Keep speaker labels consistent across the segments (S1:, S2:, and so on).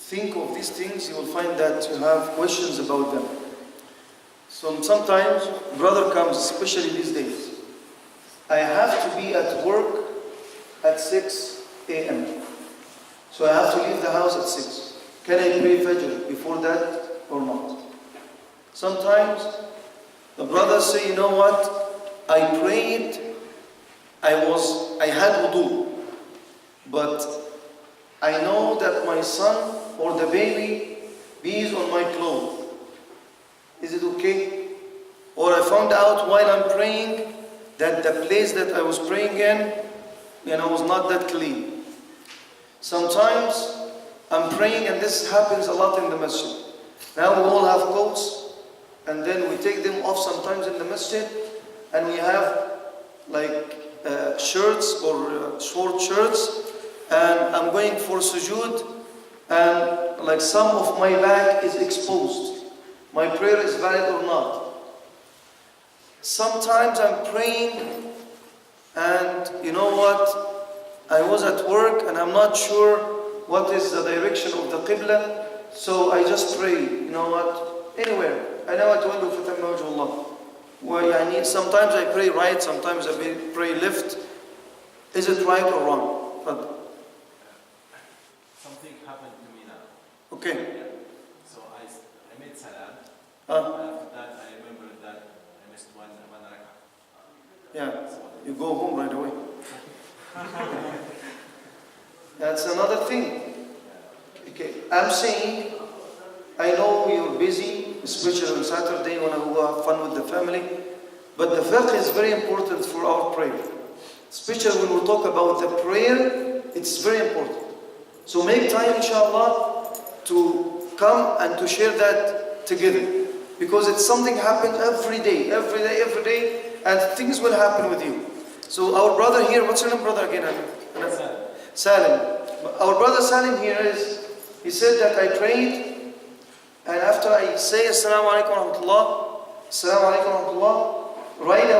S1: think of these things, you will find that you have questions about them. So sometimes brother comes, especially these days. I have to be at work at 6 a.m. So I have to leave the house at 6. Can I pray Fajr before that or not? Sometimes the brothers say, you know what? I prayed, I had wudu, but I know that my son or the baby is on my clothes. Is it okay? Or I found out while I'm praying that the place that I was praying in, was not that clean. Sometimes I'm praying, and this happens a lot in the masjid. Now we all have coats, and then we take them off sometimes in the masjid, and we have like shirts or short shirts, and I'm going for sujood, and like some of my back is exposed. My prayer is valid or not? Sometimes I'm praying, and you know what? I was at work and I'm not sure what is the direction of the Qibla, so I just pray, you know what? Anywhere. I know what to do for Allah. Well, sometimes I pray right, sometimes I pray left. Is it right or wrong?
S2: Something happened to me now.
S1: Okay.
S2: Yeah. So I made Salaam. After that, I remembered that I missed one rak'ah.
S1: Yeah, you go home right away. That's another thing. Okay, I'm saying, I know you're busy, especially on Saturday when I go have fun with the family, but the fiqh is very important for our prayer. Especially when we talk about the prayer, it's very important. So make time, inshallah, to come and to share that together. Because it's something happens every day, and things will happen with you. So our brother here, what's your name, brother, again? Salim. Our brother Salim here he said that I prayed, and after I say Assalamu alaikum wa rahmatullah, Assalamu alaikum wa rahmatullah, right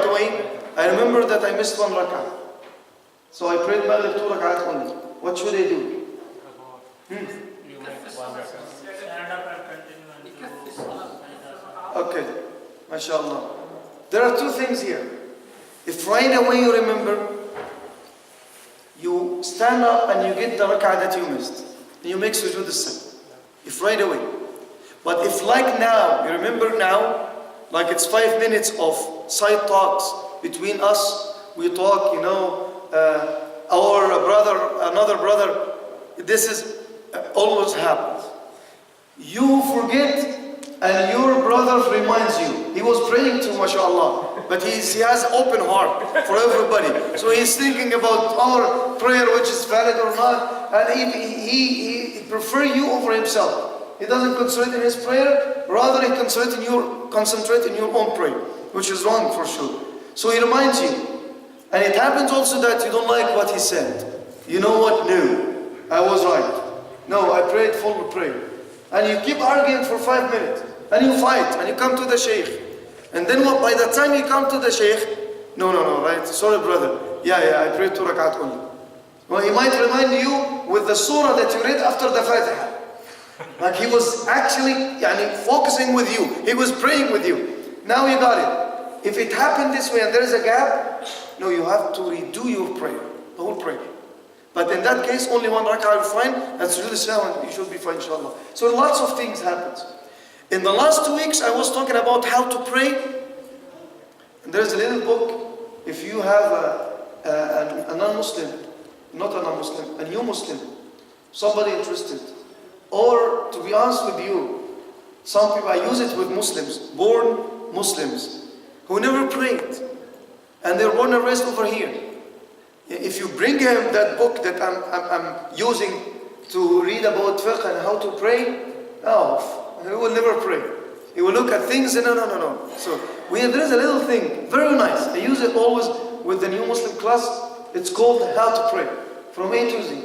S1: away, I remember that I missed one rak'ah. So I prayed Maghrib 2 rak'at only. What should I do? Okay, mashallah. There are two things here. If right away you remember, you stand up and you get the rak'ah that you missed, and you make sujood as-sahm. If right away. But if like now, you remember now, like it's 5 minutes of side talks between us, we talk, our brother, another brother, this is always happens. You forget, and your brother reminds you. He was praying to, mashallah, but he has open heart for everybody. So he's thinking about our prayer, which is valid or not, and he prefer you over himself. He doesn't concentrate in his prayer, rather he concentrate in your own prayer, which is wrong for sure. So he reminds you. And it happens also that you don't like what he said. You know what? No, I was right. No, I prayed full prayer. And you keep arguing for 5 minutes. And you fight. And you come to the sheikh. And then by the time you come to the sheikh, no, right? Sorry, brother. Yeah, I prayed 2 rak'at only. Well, he might remind you with the surah that you read after the Fatiha. Like he was actually focusing with you. He was praying with you. Now you got it. If it happened this way and there is a gap, no, you have to redo your prayer, the whole prayer. But in that case, only 1 rak'ah is fine. That's really sound. You should be fine, inshallah. So lots of things happen. In the last 2 weeks, I was talking about how to pray. And there's a little book. If you have a non-Muslim, not a non-Muslim, a new Muslim, somebody interested, or to be honest with you, some people, I use it with Muslims, born Muslims, who never prayed. And they're born and raised over here. If you bring him that book that I'm using to read about fiqh and how to pray, he will never pray. He will look at things and no. So there is a little thing, very nice. I use it always with the new Muslim class. It's called How to Pray, from A to Z.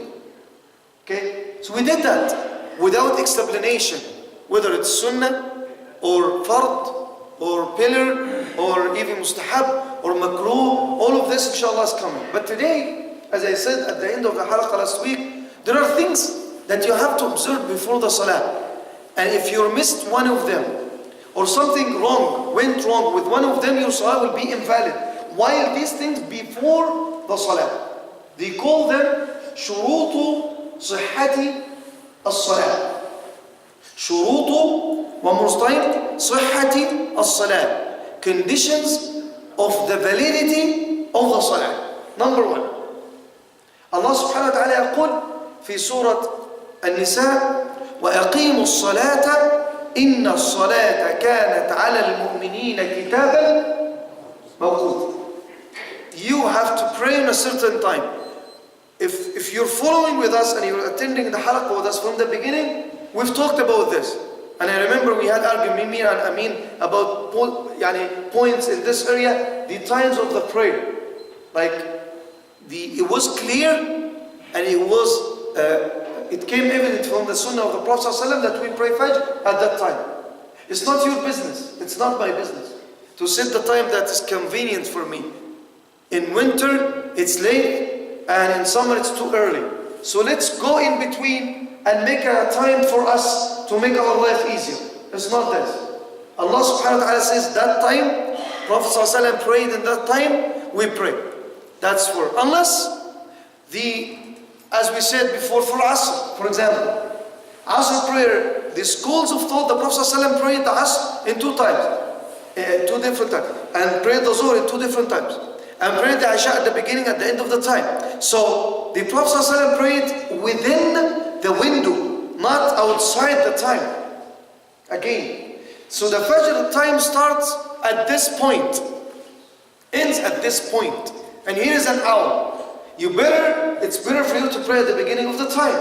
S1: Okay? So we did that without explanation, whether it's sunnah or fard or pillar or even mustahab or makruh, all of this inshallah is coming. But today, as I said at the end of the halaqah last week, there are things that you have to observe before the salah. And if you missed one of them, or something went wrong with one of them, your salah will be invalid. While these things before the salah, they call them شروط صحة الصلاة. شروط, one more time, صحة الصلاة. Conditions of the validity of the salah. Number one, Allah subhanahu wa ta'ala يقول في سورة النساء وأقيموا الصلاة إن الصلاة كانت على المؤمنين كتابا موقوتا. You have to pray in a certain time. If you're following with us and you're attending the halaqah with us from the beginning, we've talked about this. And I remember we had argument, me and Amin, about points in this area, the times of the prayer. Like, it was clear and it came evident from the sunnah of the Prophet ﷺ that we pray Fajr at that time. It's not your business. It's not my business to set the time that is convenient for me. In winter, it's late, and in summer, it's too early. So let's go in between and make a time for us to make our life easier. It's not this. Allah subhanahu wa ta'ala says that time, Prophet ﷺ prayed in that time, we pray. That's for, unless as we said before, for Asr, for example. Asr prayer, the schools of thought, the Prophet ﷺ prayed the Asr in two different times. And prayed the Zuhr in two different times. And prayed the Isha at the beginning, at the end of the time. So, the Prophet ﷺ prayed within the window, not outside the time. Again. So the Fajr time starts at this point. Ends at this point. And here is an hour. It's better for you to pray at the beginning of the time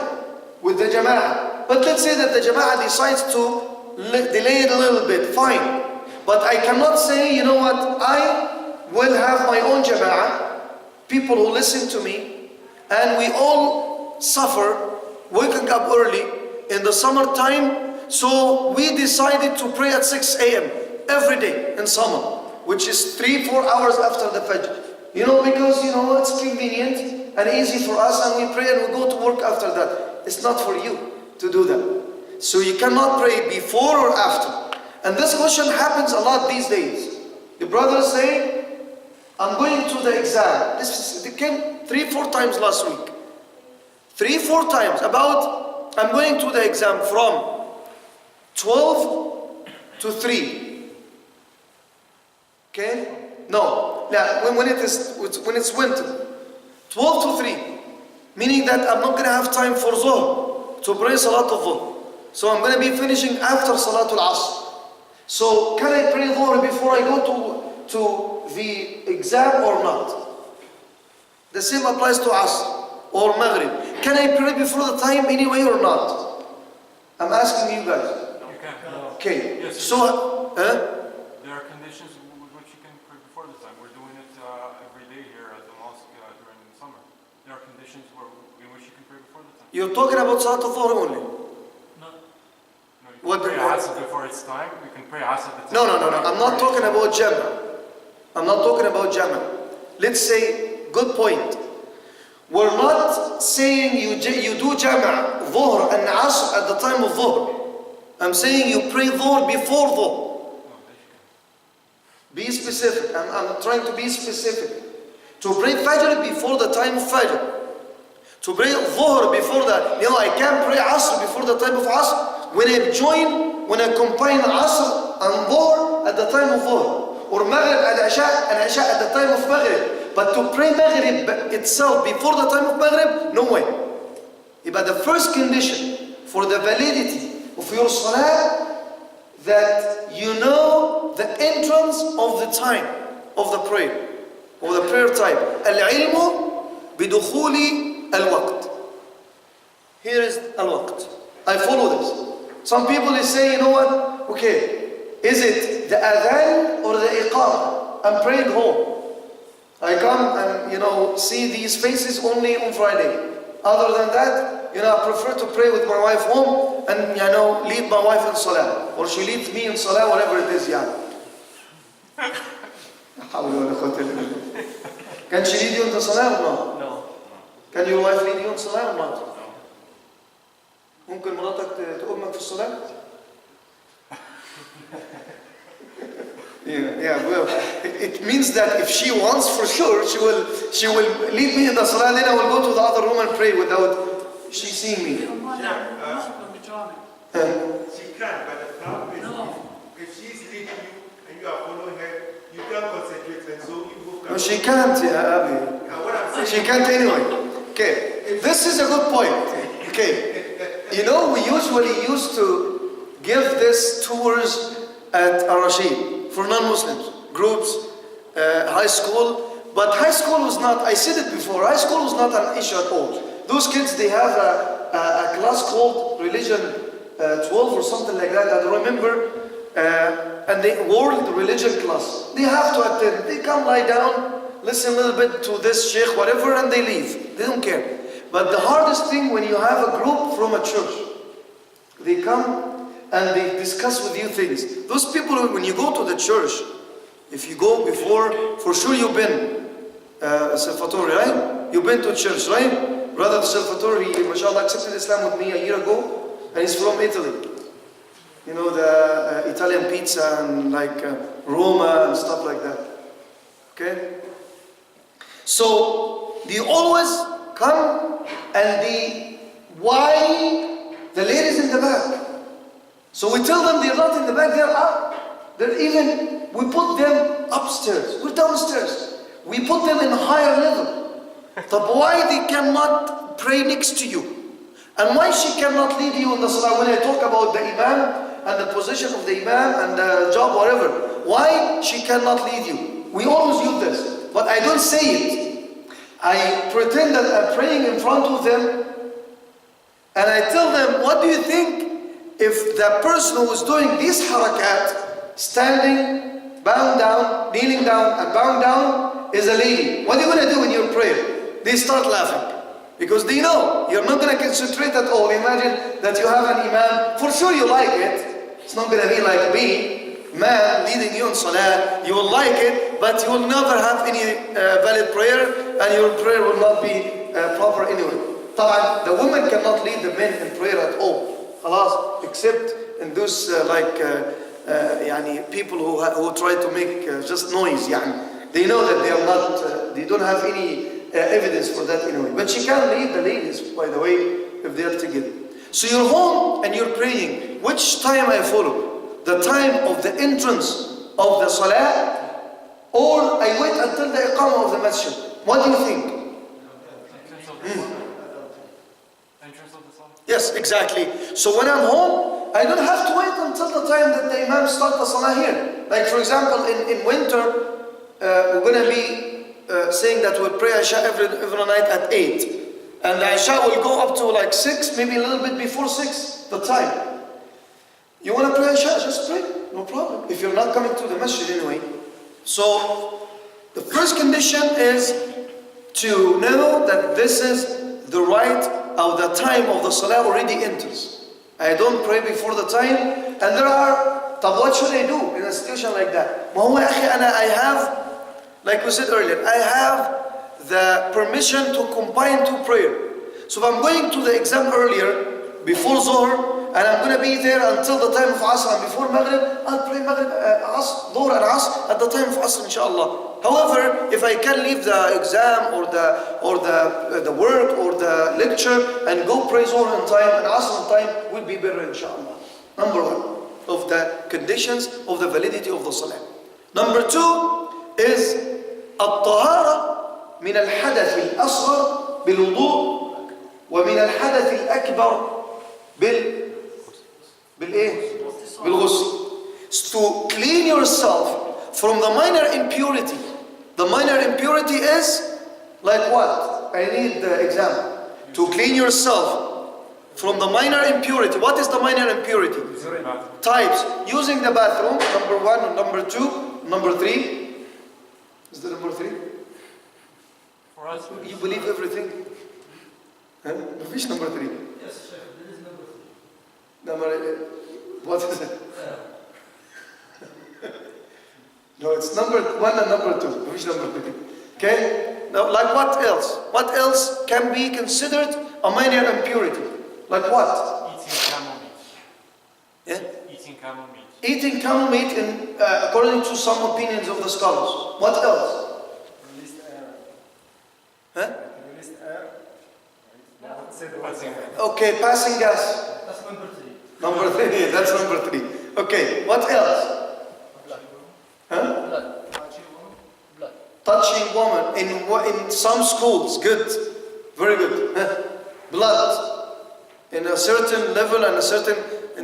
S1: with the jama'ah. But let's say that the jama'ah decides to delay it a little bit, fine. But I cannot say, you know what, I will have my own jama'ah, people who listen to me, and we all suffer waking up early in the summertime, so we decided to pray at 6 a.m. every day in summer, which is 3-4 hours after the Fajr. Because it's convenient and easy for us, and we pray and we go to work after that. It's not for you to do that. So you cannot pray before or after. And this question happens a lot these days. The brothers say, I'm going to the exam. It came 3-4 times last week. 3-4 times about, I'm going to the exam from 12 to 3. Okay? No, when it's winter, 12 to 3, meaning that I'm not going to have time for Zuhr, to pray Salat al-Dhuhr. So I'm going to be finishing after Salat al-Asr. So can I pray Dhuhr before I go to the exam or not? The same applies to Asr or Maghrib. Can I pray before the time anyway or not? I'm asking you guys.
S3: You can.
S1: Okay.
S3: Yes,
S1: so,
S3: there are conditions with which you can pray before the time. We're doing it every day here at the mosque during the summer. There are conditions in which you can pray before the time.
S1: You're talking about Salat al-Dhuhr only?
S3: No. You can pray Asr before its time. You can pray Asr at the time.
S1: No. I'm not talking about Jama. I'm not talking about Jama. Let's say, good point. We're not saying you do Jama, Dhuhr and Asr at the time of Dhuhr. I'm saying you pray Dhuhr before Dhuhr. Be specific. I'm trying to be specific. To pray Fajr before the time of Fajr. To pray Dhuhr before that. I can't pray Asr before the time of Asr. When I combine Asr and Dhuhr at the time of Dhuhr. Or Maghrib and Isha at the time of Maghrib. But to pray Maghrib itself before the time of Maghrib, no way. But the first condition for the validity of your salah, that you know the entrance of the time of the prayer, of the prayer time. Al-ilmu bidukhuli al-waqt. Here is al-waqt. I follow this. Some people they say, you know what? Okay, is it the adhan or the iqamah? I'm praying home. I come and see these faces only on Friday. Other than that, I prefer to pray with my wife home and lead my wife in salah, or she leads me in salah, whatever it is. Can she lead you in the salah or not?
S3: No.
S1: Can your wife lead you in salah or not?
S3: No.
S1: ممكن مراتك تؤمك في الصلاة؟ Yeah, well, it means that if she wants, for sure, she will lead me in the salah, then I will go to the other room and pray without she seeing me.
S4: She can, but the problem is if she's leading you and you are following her, you can't concentrate, and so you both can.
S1: No, she can't, Abi. She can't anyway. Okay, this is a good point. Okay, you know, we usually used to give this tours at Al-Rashid for non-Muslims, groups, high school. But high school was not, I said it before, high school was not an issue at all. Those kids, they have a class called Religion 12 or something like that, I don't remember. And the world religion class. They have to attend. They come lie down, listen a little bit to this sheikh, whatever, and they leave. They don't care. But the hardest thing when you have a group from a church, they come and they discuss with you things. Those people, when you go to the church, if you go before, for sure you've been Salvatore, right? You've been to church, right? Brother Salvatore, he, mashallah, accepted Islam with me a year ago, and he's from Italy. You know, the Italian pizza and like Roma and stuff like that. Okay? So, they always come and why the ladies in the back? So we tell them they're not in the back, they're up. They're even, we put them upstairs, we're downstairs. We put them in a higher level. But why they cannot pray next to you? And why she cannot lead you in the salah? When I talk about the imam and the position of the imam and the job, whatever, why she cannot lead you? We always use this, but I don't say it. I pretend that I'm praying in front of them, and I tell them, what do you think if the person who is doing this harakat, standing, bowing down, kneeling down, and bowing down, is a lady? What are you going to do in your prayer? They start laughing. Because they know you're not going to concentrate at all. Imagine that you have an imam, for sure you like it. It's not going to be like me, man leading you in salah. You will like it, but you will never have any valid prayer, and your prayer will not be proper anyway. The woman cannot lead the men in prayer at all. Khalas, except in those people who try to make just noise. They know that they are not, they don't have any evidence for that anyway. But she can lead the ladies, by the way, if they are together. So you're home and you're praying. Which time I follow? The time of the entrance of the salah, or I wait until the iqamah of the masjid? What do you think?
S3: Entrance of the salah?
S1: Yes, exactly. So when I'm home, I don't have to wait until the time that the imam starts the salah here. Like for example, in winter, we're going to be saying that we'll pray Isha every night at 8. And the Isha will go up to like 6, maybe a little bit before 6, the time. You want to pray Isha? Just pray, no problem. If you're not coming to the masjid anyway. So, the first condition is to know that this is the right of the time of the salah already enters. I don't pray before the time, and there are, what should I do in a situation like that? I have, like we said earlier, I have the permission to combine two prayers. So if I'm going to the exam earlier, before Zuhr, and I'm going to be there until the time of Asr, and before Maghrib, I'll pray Maghrib, Dhuhr and Asr at the time of Asr, inshallah. However, if I can leave the exam or the work or the lecture and go pray Zuhr on time and Asr on time, will be better, inshallah. Number one of the conditions of the validity of the salah. Number two is الطهارة من الحدث الأصغر بالوضوء ومن الحدث الأكبر بالغسل. To clean yourself from the minor impurity. The minor impurity is like what? I need the example. To clean yourself from the minor impurity. What is the minor impurity? Types. Using the bathroom, number one, number two, number three. Is there number three?
S3: For us,
S1: You believe everything? Which number three?
S5: Yes, Sheikh, there is number 3.
S1: What is it? No, it's number one and number two. Which number three? Okay? Now, like what else? What else can be considered a minor impurity? Like what? Yeah?
S3: Eating camel meat.
S1: Eating camel meat, according to some opinions of the scholars. What else?
S2: Released air.
S1: Huh?
S2: Released air.
S3: Passing.
S1: Okay, passing gas.
S5: That's number 3.
S1: Number 3, that's number 3. Okay, what else?
S5: Blood.
S1: Huh?
S5: Blood. Blood.
S1: Touching woman in some schools, good, very good. Blood in a certain level and in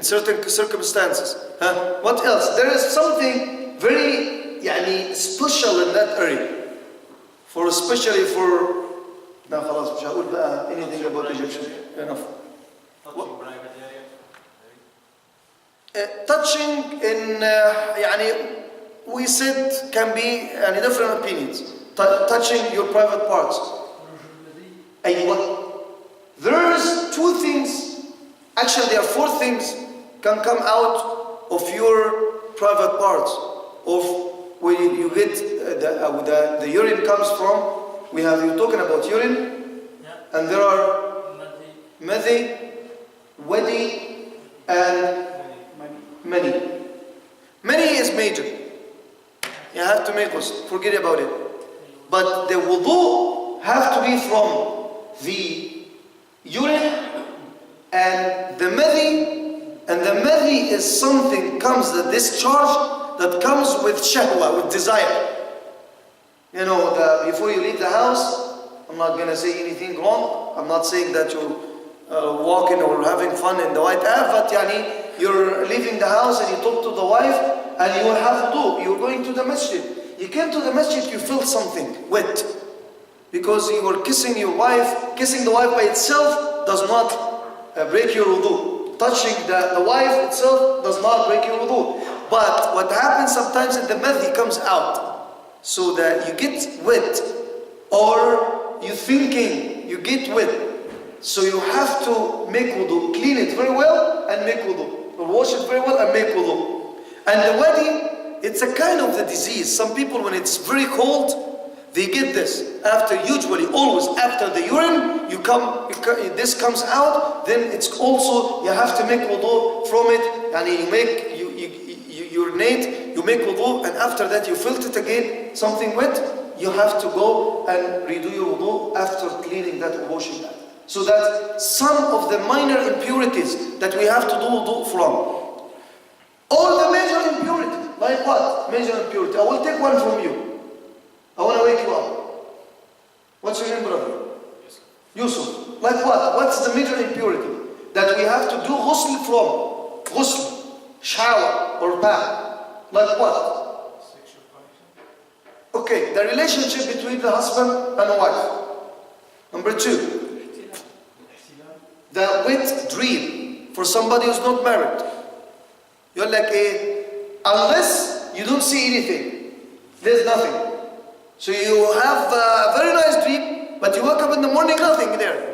S1: certain circumstances. What else? There is something very special in that area, especially for. No, خلاص مش هقول بقى anything about Egyptian. Enough.
S2: Touching private area.
S1: Touching in we said can be different opinions. Touching your private parts. There's 2 things. Actually, there are 4 things can come out of your private parts. Of where you get the urine comes from. You're talking about urine,
S5: Yeah.
S1: and there are madhi, wadi, and many. Many is major. You have to make ghusl. Forget about it. But the wudu have to be from the urine and the madhi. And the madhi is something the discharge that comes with shahwa, with desire. Before you leave the house, I'm not going to say anything wrong. I'm not saying that you're walking or having fun in the white air, but you're leaving the house and you talk to the wife and you will have wudu. You're going to the masjid. You came to the masjid, you felt something wet. Because you were kissing your wife. Kissing the wife by itself does not break your wudu. Touching the wife itself does not break your wudu. But what happens sometimes is the madhi comes out. So that you get wet, or you thinking you get wet. So you have to make wudu, clean it very well and make wudu. Or wash it very well and make wudu. And the wadi, it's a kind of the disease. Some people when it's very cold, they get this. Always after the urine, this comes out, then it's also, you have to make wudu from it. And you urinate, you make wudu, and after that you felt it again, something wet, you have to go and redo your wudu after cleaning that or washing that. So that some of the minor impurities that we have to do wudu from. All the major impurities, like what? Major impurity. I will take one from you. I want to wake you up. What's your name, brother? Yusuf. Like what? What's the major impurity that we have to do ghusl from? Ghusl. Shower or bath. Like what?
S2: Sexual function.
S1: Okay, the relationship between the husband and the wife. Number 2, the wet dream for somebody who's not married. You're like unless you don't see anything, there's nothing. So you have a very nice dream, but you wake up in the morning, nothing there.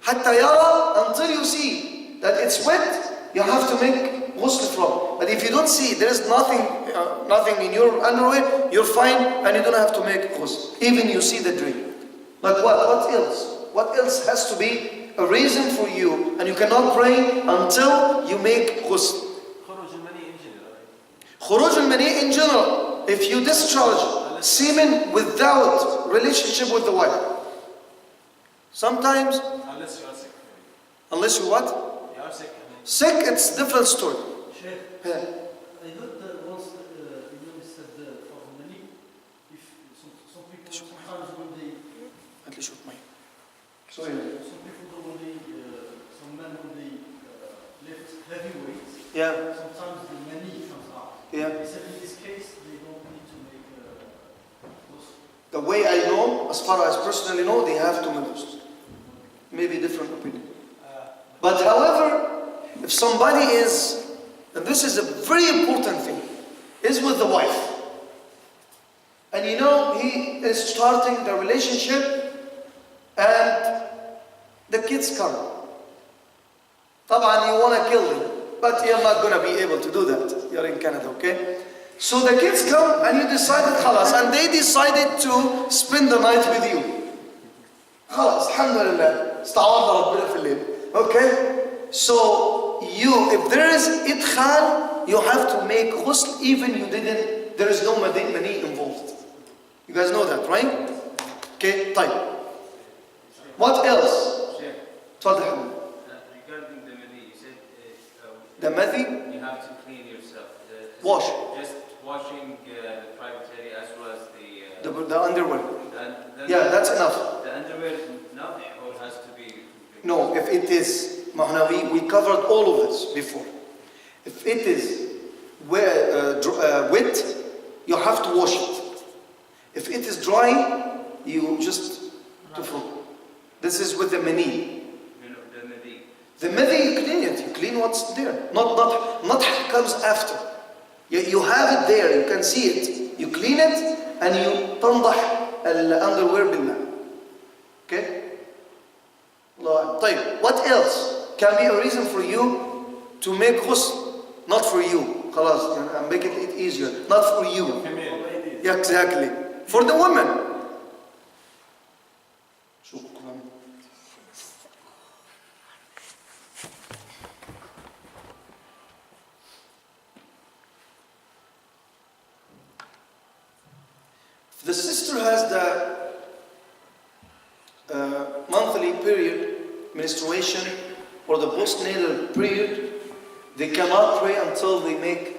S1: Hatta yara, until you see that it's wet, you have to make ghusl from. But if you don't see, there is nothing in your underwear, you're fine and you don't have to make ghusl. Even you see the dream. Like what? What else? What else has to be a reason for you and you cannot pray until you make ghusl?
S2: Khuruj al-mani in general.
S1: Khuruj al-mani in general. If you discharge semen without relationship with the wife. Sometimes,
S2: Unless you are sick.
S1: unless you what?
S2: You are sick.
S1: Sick, it's different story.
S5: Sheikh,
S1: Yeah.
S5: I heard once Imam said for many, if some people sometimes when they
S1: At least shoot mine. Sorry.
S5: some people when they some men when they lift heavy weights,
S1: Yeah.
S5: sometimes the many comes out.
S1: Yeah.
S5: He said in this case they don't need to make those.
S1: The way I know, as far as personally know, they have to make ghusl. Maybe different opinion. But however, if somebody is, and this is a very important thing, is with the wife. And he is starting the relationship and the kids come. طبعا you want to kill them, but you're not going to be able to do that. You're in Canada, okay? So the kids come and you decided خلاص, and they decided to spend the night with you. خلاص, alhamdulillah, استعوضنا ربنا في الليل. Okay? So if there is idkhal, you have to make ghusl even there is no mani involved. You guys know that, right? Okay, طيب. What else? تفضل.
S2: Regarding the madi, you said
S1: the madi,
S2: you have to clean yourself.
S1: Wash.
S2: Just washing the private area as well as
S1: the underwear.
S2: the
S1: Yeah, that's enough.
S2: The underwear is enough or has to be?
S1: No, if it is, we covered all of this before. If it is wet, you have to wash it. If it is dry, you just tufru. This is with the mani.
S2: The madi.
S1: The madi, you clean it. You clean what's there. Not comes after. You have it there. You can see it. You clean it and you تنضح الأندروير بالماء. Okay? طيب, what else can be a reason for you to make ghusl? Not for you. خلاص, I'm making it easier. Not for you. Yeah, exactly. For the woman. شكرا. The sister has the monthly period, menstruation, or the postnatal period. They cannot pray until they make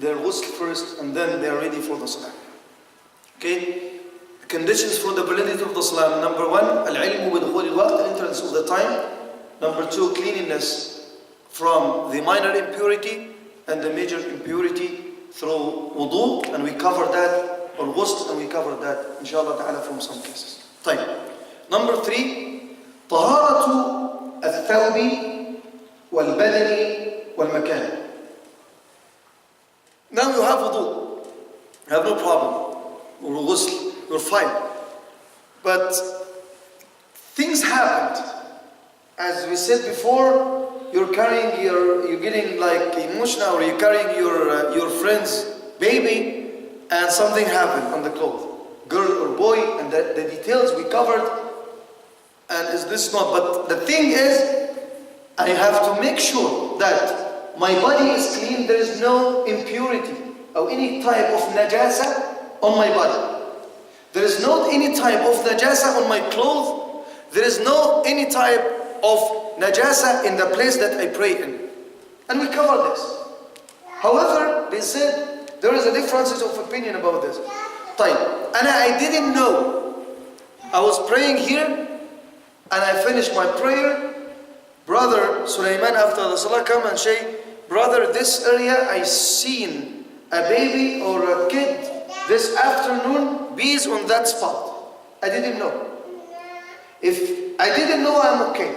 S1: their ghusl first, and then they are ready for the salah. Okay? The conditions for the validity of the salah: number one, al-ilmu bidkhul al-waqt, the entrance of the time. Number two, cleanliness from the minor impurity and the major impurity through wudu, and we covered that, or ghusl, and we covered that, inshallah ta'ala, from some cases. طيب. Number three, طهارة الثوب والبدن والمكان. Now you have wudu, you have no problem, or ghusl, you're fine. But things happened. As we said before, you're getting like emotional, or you're carrying your friend's baby, and something happened on the clothes, girl or boy, and the details we covered. And is this not? But the thing is, I have to make sure that my body is clean. There is no impurity or any type of najasa on my body. There is not any type of najasa on my clothes. There is no any type of najasa in the place that I pray in. And we cover this. However, they said there is a differences of opinion about this. And I didn't know. I was praying here, and I finished my prayer. Brother Sulaiman, after the salah, come and say, brother, this area I seen a baby or a kid this afternoon, bees on that spot. I didn't know. If I didn't know, I'm okay.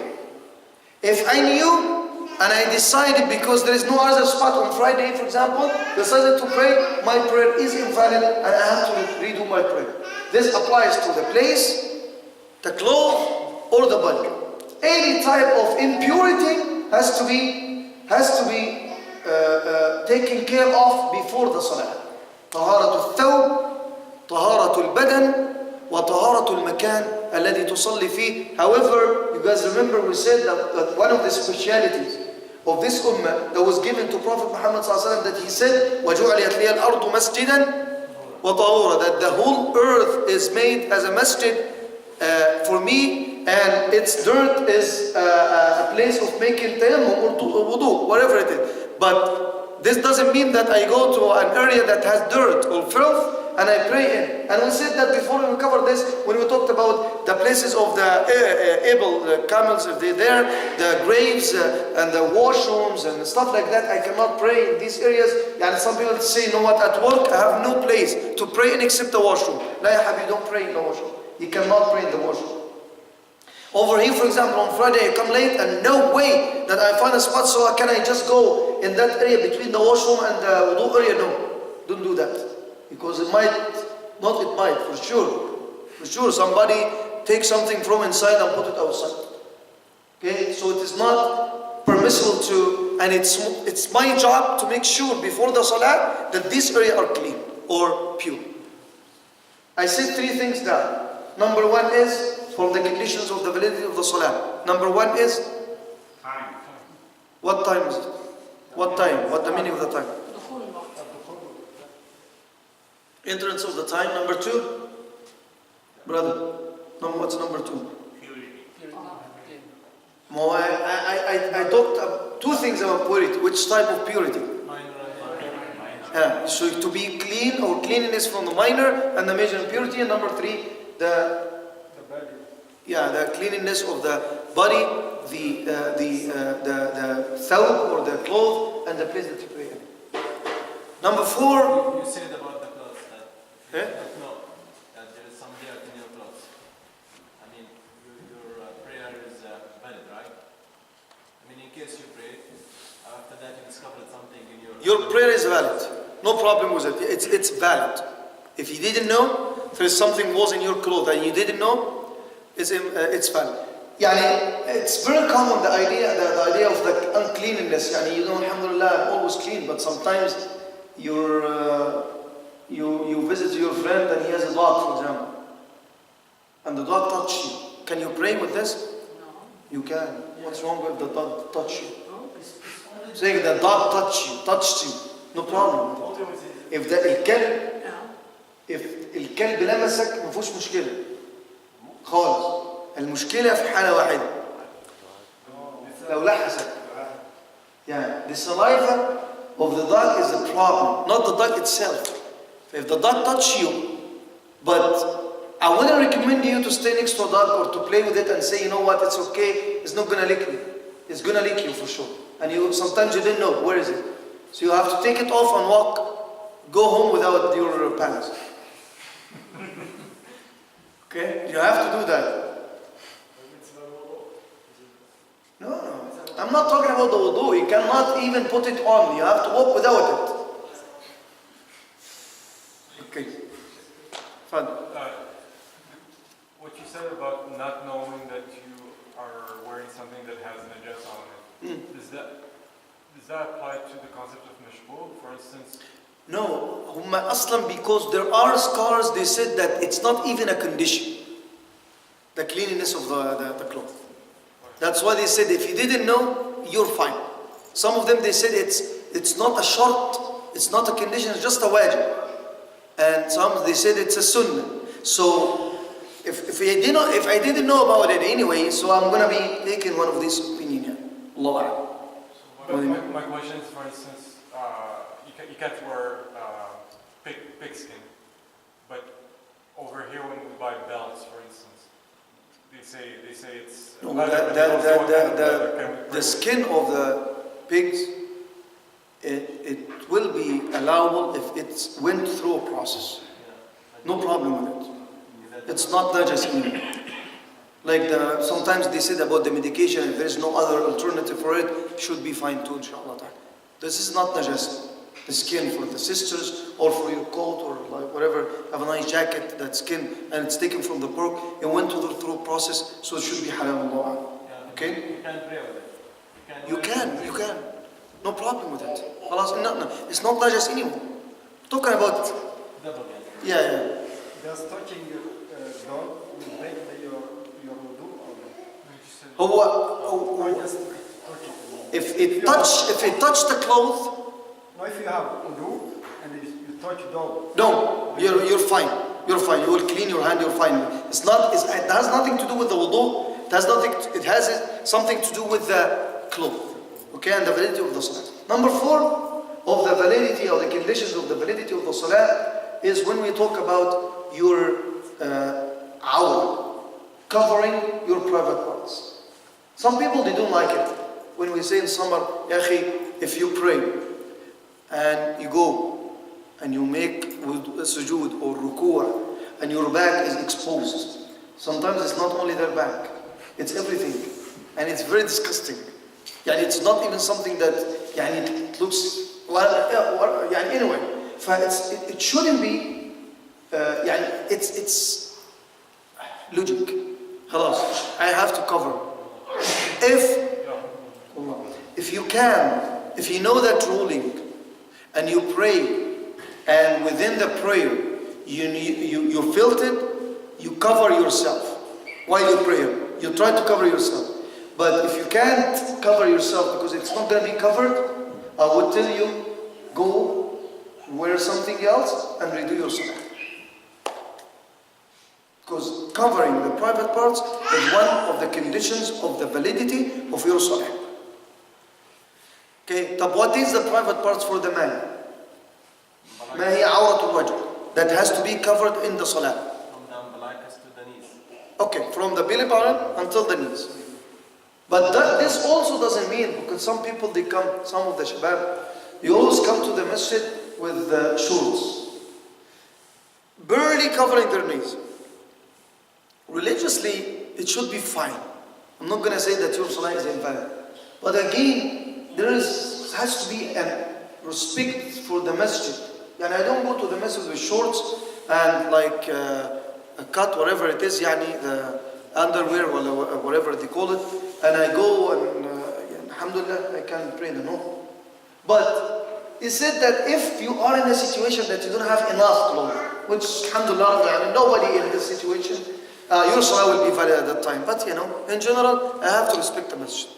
S1: If I knew and I decided, because there is no other spot on Friday, for example, decided to pray, my prayer is invalid and I have to redo my prayer. This applies to the place, the clothes, or the body. Any type of impurity has to be taken care of before the salah. طهارة الثوب, طهارة البدن, وطهارة المكان الذي تصلي فيه. However, you guys remember we said that one of the specialities of this ummah that was given to Prophet Muhammad ﷺ, that he said, وَجُعْلِيَتْ لِيَ الْأَرْضُ مَسْجِدًا وَطَهُورًا, that the whole earth is made as a masjid for me, and its dirt is a place of making tayammum or wudu, whatever it is. But this doesn't mean that I go to an area that has dirt or filth and I pray in. And we said that before, we covered this when we talked about the places of the the camels, if they're there, the graves and the washrooms and stuff like that. I cannot pray in these areas. And some people say, you know what, at work I have no place to pray in except the washroom. La ya habibi, don't pray in the washroom. You cannot pray in the washroom. Over here, for example, on Friday I come late, and no way that I find a spot, so can I just go in that area between the washroom and the wudu area? No, don't do that. Because it might, for sure, somebody takes something from inside and put it outside. Okay, so it is not permissible to, and it's my job to make sure before the salah that this area are clean or pure. I said three things now. Number one is from the conditions of the validity of the salah. Number one is What time is it? What time? What the meaning of the time?
S6: دخول الوقت.
S1: Entrance of the time. Number 2. Brother, what's number 2? No, I talked 2 things about purity. Which type of purity? So to be clean, or cleanliness from the minor and the major impurity. And number 3, the cleanliness of the body, the thawb or the cloth, and the place that you pray in. Number 4.
S2: You said about the clothes that you don't know that there is some dirt in your clothes. I mean, your prayer is valid, right? I mean, in case you pray, after that you discovered something in
S1: Your prayer is valid. No problem with it. It's valid. If you didn't know there is something was in your clothes and you didn't know, it's valid. It's very common the idea of the uncleanliness. You know, alhamdulillah, I'm always clean, but sometimes you visit your friend and he has a dog, for example, and the dog touched you. Can you pray with this?
S6: No.
S1: You can. What's wrong with the dog touch you?
S6: No,
S1: Saying the dog touched you, no problem. If الكلب لمسك ما فيهوش مشكلة خالص. المشكلة في حالة واحدة، لو لحسك. The saliva of the dog is the problem, not the dog itself. If the dog touches you, but I wouldn't recommend you to stay next to a dog or to play with it and say, you know what, it's okay, it's not gonna lick me. It's gonna lick you for sure. And sometimes you didn't know, where is it? So you have to take it off and go home without your pants. Okay? You have to do that. No. I'm not talking about the wudu. You cannot even put it on. You have to walk without it. Okay. Fine.
S3: What you said about not knowing that you are wearing something that has najasa on it, does that apply to the concept of mashbul, for instance?
S1: No, because there are scholars, they said that it's not even a condition, the cleanliness of the cloth. That's why they said if you didn't know, you're fine. Some of them, they said it's not a shart, it's not a condition, it's just a wajib. And some, they said it's a sunnah. So if I didn't know about it anyway, so I'm going to be taking one of these opinions. Allah.
S3: My question is, for instance, you can't wear pig skin, but over here when we buy belts, for instance, they say it's
S1: No,
S3: the
S1: skin of the pigs, it will be allowable if it went through a process. No problem with it. It's not najas anymore. Like sometimes they said about the medication, if there is no other alternative for it, should be fine too, inshallah. This is not najas. The skin for the sisters or for your coat or like whatever, have a nice jacket, that skin, and it's taken from the pork, it went through a process, so it should be halal. Okay?
S2: You can pray with it.
S1: You can. No problem with it. No, it's not najas anymore. Talking about,
S2: Double.
S1: yeah.
S7: Does touching your dog will break your wudu or just touch it?
S1: If it touch the cloth,
S7: No, if you have wudu and you touch dog.
S1: no, you're fine. You're fine. You will clean your hand. You're fine. It has nothing to do with the wudu. It has something to do with the cloth. Okay, and the validity of the salah. Number 4 of the validity or the conditions of the validity of the salah is when we talk about your awra, covering your private parts. Some people, they don't like it. When we say in summer, ya akhi, if you pray and you go and you make sujood or ruku'ah and your back is exposed. Sometimes it's not only their back, it's everything. And it's very disgusting. It's not even something that it looks, anyway. It shouldn't be, it's logic. خلاص, I have to cover. If you know that ruling, and you pray, and within the prayer, you felt it, you cover yourself while you pray. You try to cover yourself. But if you can't cover yourself because it's not going to be covered, I would tell you, go wear something else and redo your salah. Because covering the private parts is one of the conditions of the validity of your salah. Okay, but what is the private parts for the man? ما هي عورة الوجه that has to be covered in the salah.
S2: From the umbilicus to the knees.
S1: Okay, from the belly button until the knees. But this also doesn't mean, because some people they come, some of the shabab, you always come to the masjid with shorts, barely covering their knees. Religiously, it should be fine. I'm not going to say that your salah is invalid. But again, has to be a respect for the masjid. And I don't go to the masjid with shorts and like a cut, whatever it is, yani the underwear or whatever they call it, and I go and alhamdulillah I can pray no. But he said that if you are in a situation that you don't have enough clothes, which alhamdulillah nobody in this situation, your salah will be valid at that time. But in general, I have to respect the masjid.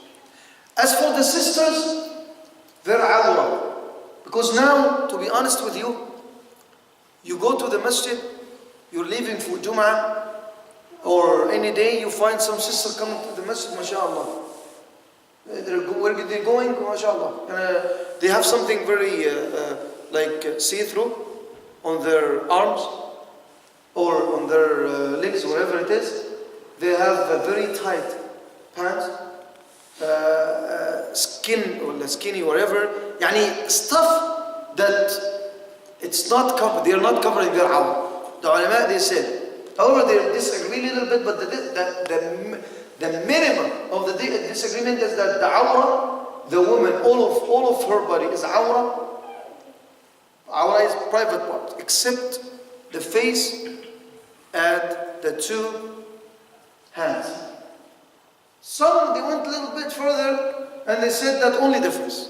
S1: As for the sisters, they're awra. Because now, to be honest with you, you go to the masjid, you're leaving for Jum'ah, or any day you find some sister coming to the masjid, mashallah. Where are they going? Mashallah. They have something very like see-through on their arms or on their legs, wherever it is. They have a very tight pants, skin or skinny, whatever. Yani stuff that it's not covered. They are not covering their awrah. The ulama they said. However, they disagree a little bit, but the minimum of the disagreement is that the awrah, the woman, all of her body is awrah. Awrah is private part, except the face and the two hands. Some they went a little bit further and they said that only the face,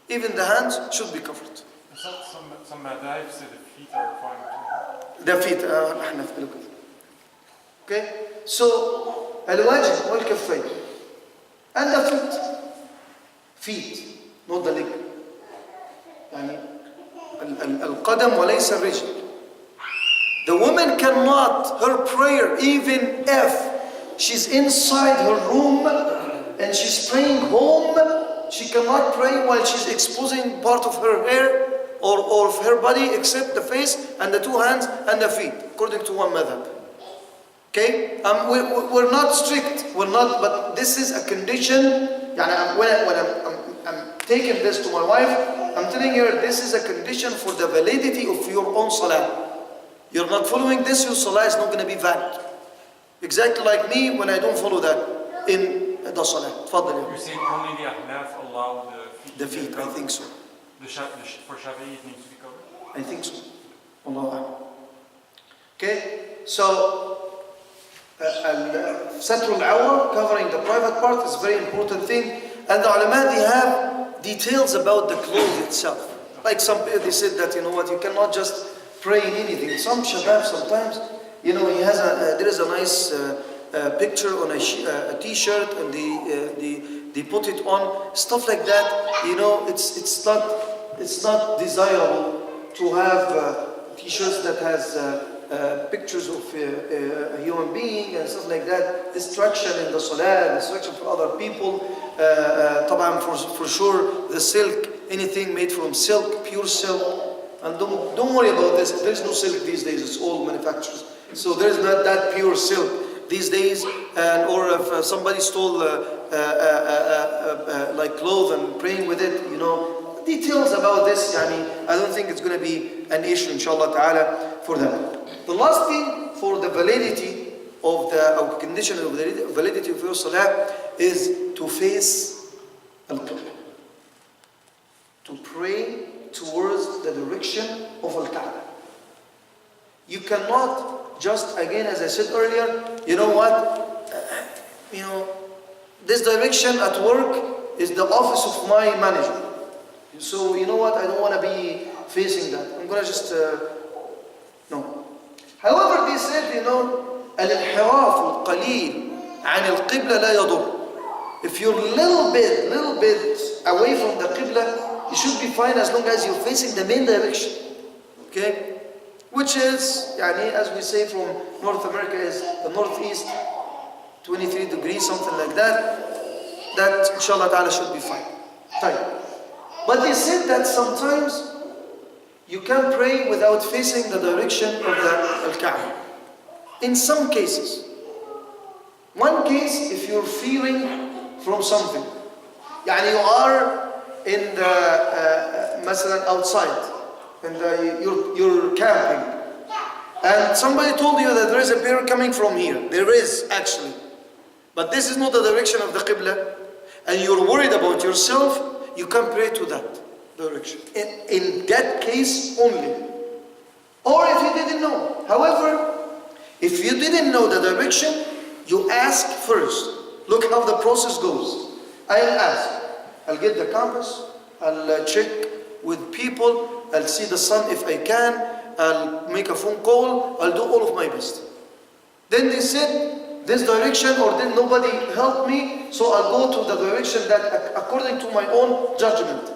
S1: even the hands should be covered.
S3: Some madhahib say the feet are fine.
S1: The feet, okay? So, al-wajh wal-kaffayn. And the feet, not the leg. يعني القدم وليس الرجل. The woman cannot, her prayer, even if she's inside her room and she's praying home, she cannot pray while she's exposing part of her hair or of her body except the face and the two hands and the feet, according to one madhab. Okay? We're not strict, but this is a condition. When I'm taking this to my wife, I'm telling her this is a condition for the validity of your own salah. You're not following this, your salah is not going to be valid. Exactly like me when I don't follow that in the salah. Tfaddal.
S3: You say only the ahnaf allow the feet.
S1: The feet, I think so.
S3: For Shafi'i it needs to be covered?
S1: I think so. Allah. Okay, so Satr al-awra, covering the private part, is a very important thing. And the ulama, they have details about the clothes itself. Like some people, they said that, you cannot just pray in anything. Some shabab sometimes, he has there is a nice picture on a t-shirt and they put it on, stuff like that. It's not desirable to have t-shirts that has pictures of a human being and stuff like that. Distraction in the salah, distraction for other people. طبعا for sure the silk, anything made from silk, pure silk. And don't worry about this. There's no silk these days. It's all manufacturers. So there's not that pure silk these days. Or if somebody stole like clothes and praying with it, details about this. I don't think it's going to be an issue, inshallah ta'ala, for them. The last thing for the validity of the condition of the validity of your salah is to face al-Qibla. To pray towards the direction of al-Kaaba. You cannot just, again, as I said earlier, this direction at work is the office of my manager. So, I don't want to be facing that. I'm going to just, no. However, they said, الانحراف القليل عن القبلة لا يضر. If you're little bit away from the Qibla, you should be fine as long as you're facing the main direction. Okay? Which is, yani, as we say from North America, is the northeast, 23 degrees, something like that. That, inshallah ta'ala, should be fine. Fine. But they said that sometimes you can pray without facing the direction of the Al-Kaaba. In some cases. One case, if you're feeling from something. Yani you are in the, مثلا outside. And you're camping, and somebody told you that there is a bear coming from here. There is actually, but this is not the direction of the Qibla, and you're worried about yourself. You can pray to that direction in that case only, or if you didn't know. However, if you didn't know the direction, you ask first. Look how the process goes. I'll ask. I'll get the compass. I'll check with people. I'll see the sun if I can. I'll make a phone call. I'll do all of my best. Then they said this direction, or then nobody helped me, so I'll go to the direction that according to my own judgment.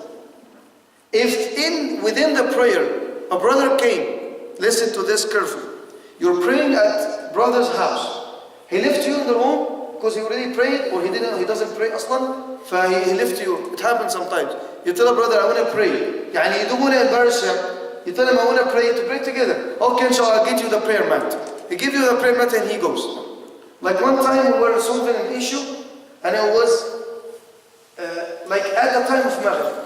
S1: If within the prayer a brother came, listen to this carefully. You're praying at brother's house. He left you in the room because he already prayed, or he doesn't pray aslan. He left you. It happens sometimes. You tell a brother, I want to pray. Yani you don't want to embarrass him. You tell him, I want to pray together. Okay, inshallah, I'll get you the prayer mat. He gives you the prayer mat and he goes. Like one time we were solving an issue, and it was like at the time of Maghrib.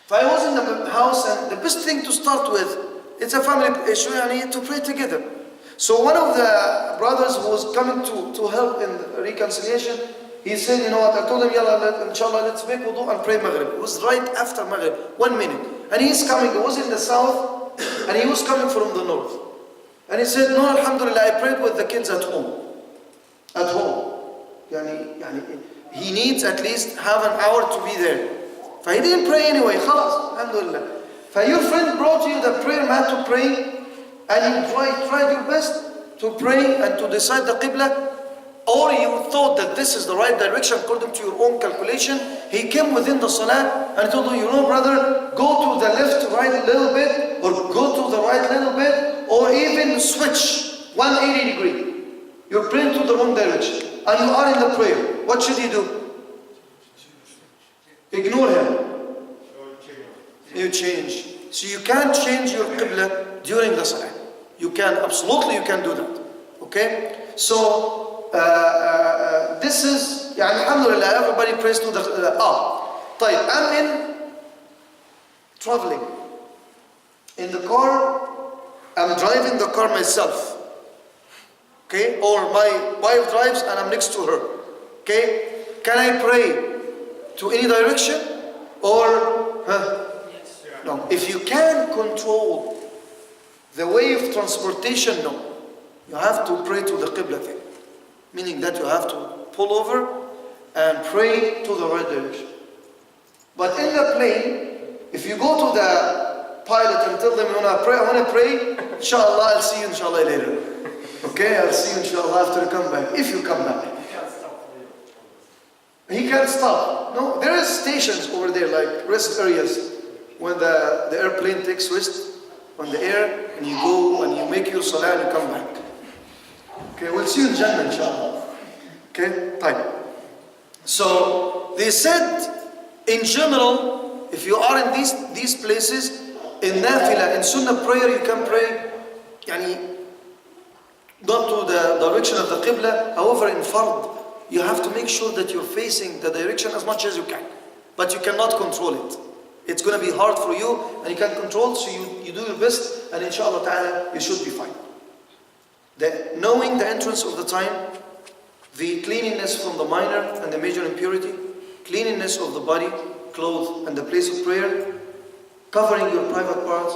S1: If I was in the house, and the best thing to start with, it's a family issue, and you need to pray together. So one of the brothers who was coming to help in reconciliation, he said, you know what, I told him, Yalla, inshallah, let's make wudu and pray Maghrib. It was right after Maghrib, 1 minute. And he's coming, he was in the south, and he was coming from the north. And he said, no, alhamdulillah, I prayed with the kids at home. At home. He needs at least half an hour to be there. He didn't pray anyway, khalas, alhamdulillah. Your friend brought you the prayer mat to pray, and you tried your best to pray and to decide the Qibla, or you thought that this is the right direction according to your own calculation. He came within the salah and told you, brother, go to the left, right a little bit, or go to the right a little bit, or even switch 180 degree. You're praying to the wrong direction, and you are in the prayer. What should you do? Ignore him. You change. So you can't change your Qibla during the salah. You can, absolutely you can do that. Okay? So, this is, alhamdulillah, everybody prays to the, طيب, I'm in traveling. In the car, I'm driving the car myself. Okay? Or my wife drives and I'm next to her. Okay? Can I pray to any direction? Or,
S5: Yes.
S1: no. If you can control the way of transportation, no. You have to pray to the Qibla thing. Meaning that you have to pull over and pray to the right direction. But in the plane, if you go to the pilot and tell them, I want to pray, inshallah, I'll see you inshallah later. Okay, I'll see you inshallah after you come back, if you come back. He can't stop. No, there is stations over there, like rest areas, when the airplane takes rest on the air, and you go and you make your salah and you come back. Okay, we'll see you in Jannah, inshallah. Okay, time. So, they said, in general, if you are in these places, in nafilah, in sunnah prayer, you can pray, not to the direction of the Qibla. However, in fard, you have to make sure that you're facing the direction as much as you can. But you cannot control it. It's going to be hard for you, and you can't control, so you do your best, and inshallah ta'ala, you should be fine. Knowing the entrance of the time, the cleanliness from the minor and the major impurity, cleanliness of the body, clothes, and the place of prayer, covering your private parts,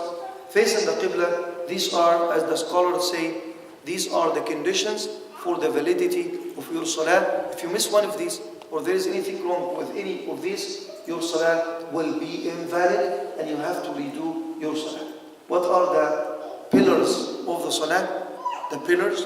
S1: facing the Qibla, these are, as the scholars say, these are the conditions for the validity of your salah. If you miss one of these, or there is anything wrong with any of these, your salah will be invalid, and you have to redo your salah. What are the pillars of the salah? The pillars,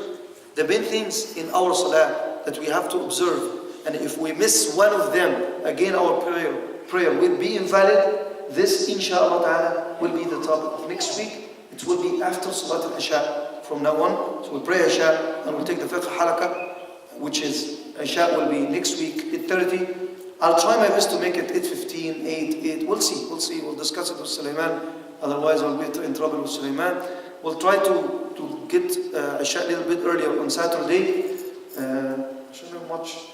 S1: the main things in our salah that we have to observe and if we miss one of them, again our prayer will be invalid. This, inshallah ta'ala, will be the topic of next week. It will be after Salat al-Isha from now on. So we'll pray Isha and we'll take the Fiqh Halaqah, which is Isha will be next week, 8:30. I'll try my best to make it 8:15, 8. We'll see. We'll discuss it with Sulaiman. Otherwise, I'll be in trouble with Sulaiman. We'll try to get Isha a little bit earlier on Saturday. I shouldn't have much.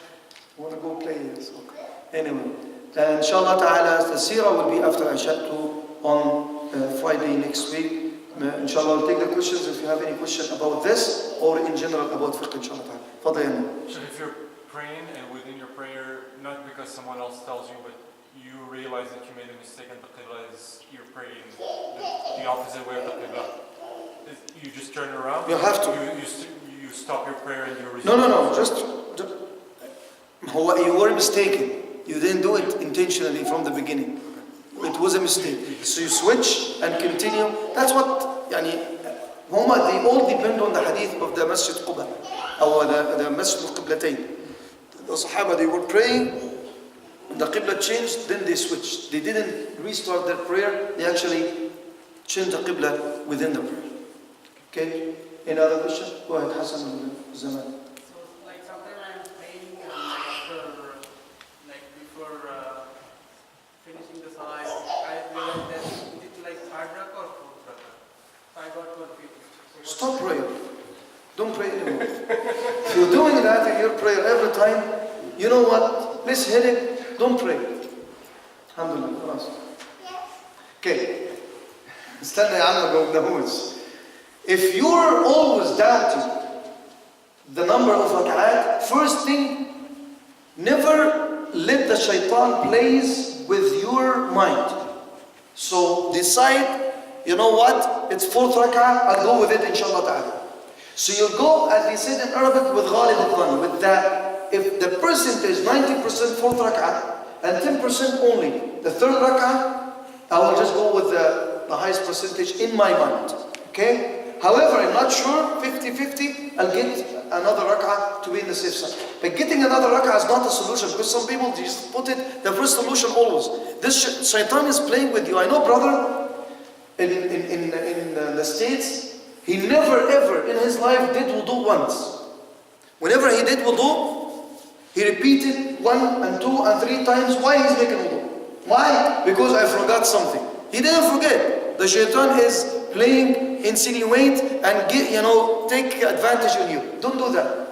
S1: I want to go play. Yes. Okay. Anyway, inshallah ta'ala, the Seerah will be after Isha too on Friday next week. Inshallah, I'll take the questions if you have any question about this or in general about fiqh, inshallah ta'ala. Fadayana.
S3: So if you're praying and within your prayer, not because someone else tells you, but you realize that you made a mistake and the qibla is, you're praying the opposite way of the qibla, you just turn around?
S1: You have to.
S3: You stop your prayer and you resume?
S1: No. Just you were mistaken. You didn't do it intentionally from the beginning. It was a mistake. So you switch and continue. That's what, they all depend on the hadith of the Masjid Quba, or the Masjid al-Qiblatayn. The Sahaba, they were praying, the Qibla changed, then they switched. They didn't restart their prayer, they actually changed the Qibla within the prayer. Okay? Any other question? Go ahead, Hassan al Zaman.
S6: So, like sometimes I'm praying after, before finishing the salah, I realize that is it like third rakah or fourth rakah? So I got confused.
S1: Stop praying. Don't pray anymore. If you're doing that in your prayer every time, you know what? Let's hit it. Don't pray. Alhamdulillah. Okay. استنى يا عم ما جاوبناهوش. If you're always doubting the number of rak'at, first thing, never let the shaitan plays with your mind. So decide, you know what? It's fourth rak'ah, I'll go with it inshallah ta'ala. So you go, as they said in Arabic, with ghalib al-dhan, with that, if the percentage 90% fourth rak'ah and 10% only, the third rak'ah, I will just go with the highest percentage in my mind. Okay? However, I'm not sure, 50-50, I'll get another rak'ah to be in the safe side. But getting another rak'ah is not a solution, because some people just put it, the first solution always. This shaitan is playing with you. I know brother in the States, he never ever in his life did wudu once. Whenever he did wudu, he repeated 1 and 2 and 3 times why he's making wudu. Why? Because I forgot something. He didn't forget. The shaitan is playing, insinuate, and take advantage on you. Don't do that.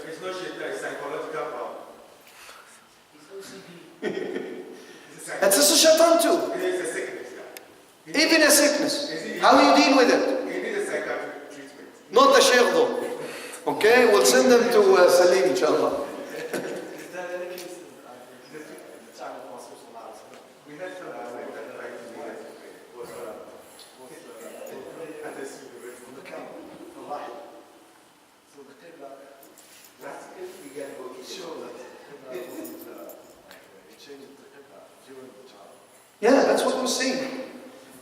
S4: It's not shaitan, it's psychological problem.
S1: It's a shaitan too.
S4: It's a sickness.
S1: Even a sickness. How you deal with it?
S4: He needs a psychiatric treatment.
S1: Not the sheikh though. Okay, we'll send them to Salaam, inshallah.
S7: Is there any case in the time of Mosque
S4: We had some like that 5 years was at this university.
S7: So the Qibla,
S4: That's if we get go to
S7: show that Qibla wasn't, it changed the Qibla during the job.
S1: Yeah, that's what we're saying.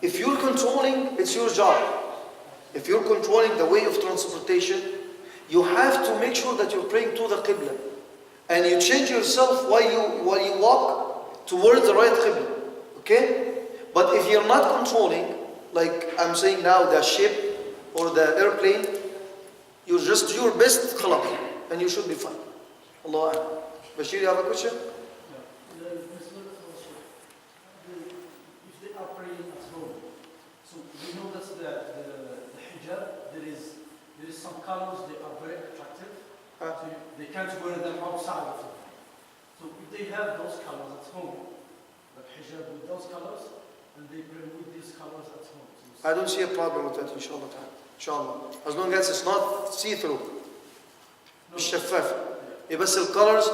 S1: If you're controlling, it's your job. If you're controlling the way of transportation, you have to make sure that you're praying to the Qibla. And you change yourself while you walk towards the right Qibla. Okay? But if you're not controlling, like I'm saying now, the ship or the airplane, you're just your best khalas, and you should be fine. Allah A'lam. Bashir, you have a question?
S5: If they are praying at home, so we know that the hijab, there is some colors they are very attractive. So they can't wear them outside of them. So if they have those colors at home, like hijab with those colors, and they pray with these colors at home. So
S1: I don't see a problem with that, inshallah. Inshallah. As long as it's not see-through. مش شفاف. بس الكولرز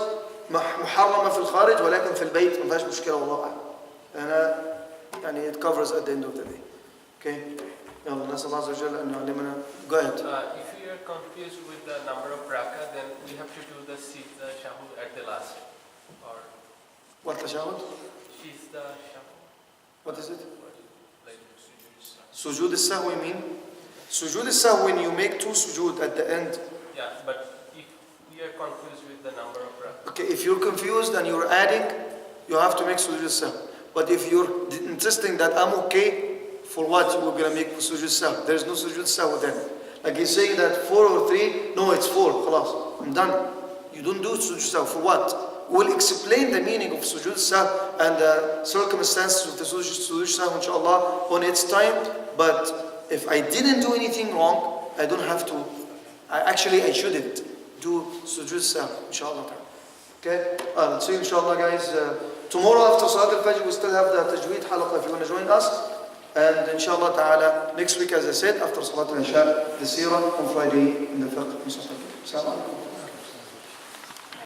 S1: محرمة في الخارج ولكن في البيت ما فيهاش مشكلة والله أعلم. أنا it covers at the end of the day. Okay. يلا نسأل الله عز وجل أن يعلمنا. Go ahead.
S8: If you are confused with the number of rakah, then we have to do the shahud at the last. Or
S1: What tashahud?
S8: she's the shahud.
S1: What is it?
S8: Like
S1: Sujood al-sahwi mean? Sujood al-sahwi when you make 2 sujood at the end.
S8: yeah, but if we are confused with the number of rakah.
S1: Okay, if you're confused and you're adding, you have to make sujood sahw. But if you're insisting that I'm okay, for what we're going to make sujood sahw? There's no sujood sahw then. Like he's saying that 4 or 3, no, it's 4, khalas, I'm done. You don't do sujood sahw, for what? We'll explain the meaning of sujood sahw and the circumstances of the sujood sahw, inshallah, on its time. But if I didn't do anything wrong, I don't have to. I shouldn't do sujood sahw, inshallah. Okay? Let's see, inshallah, guys. Tomorrow after Salat al-Fajr, we still have the Tajweed Halaqah if you want to join us. And inshallah ta'ala, next week, as I said, after Salat al-Isha, the Seerah on Friday in the Fiqh. Assalamu alaikum.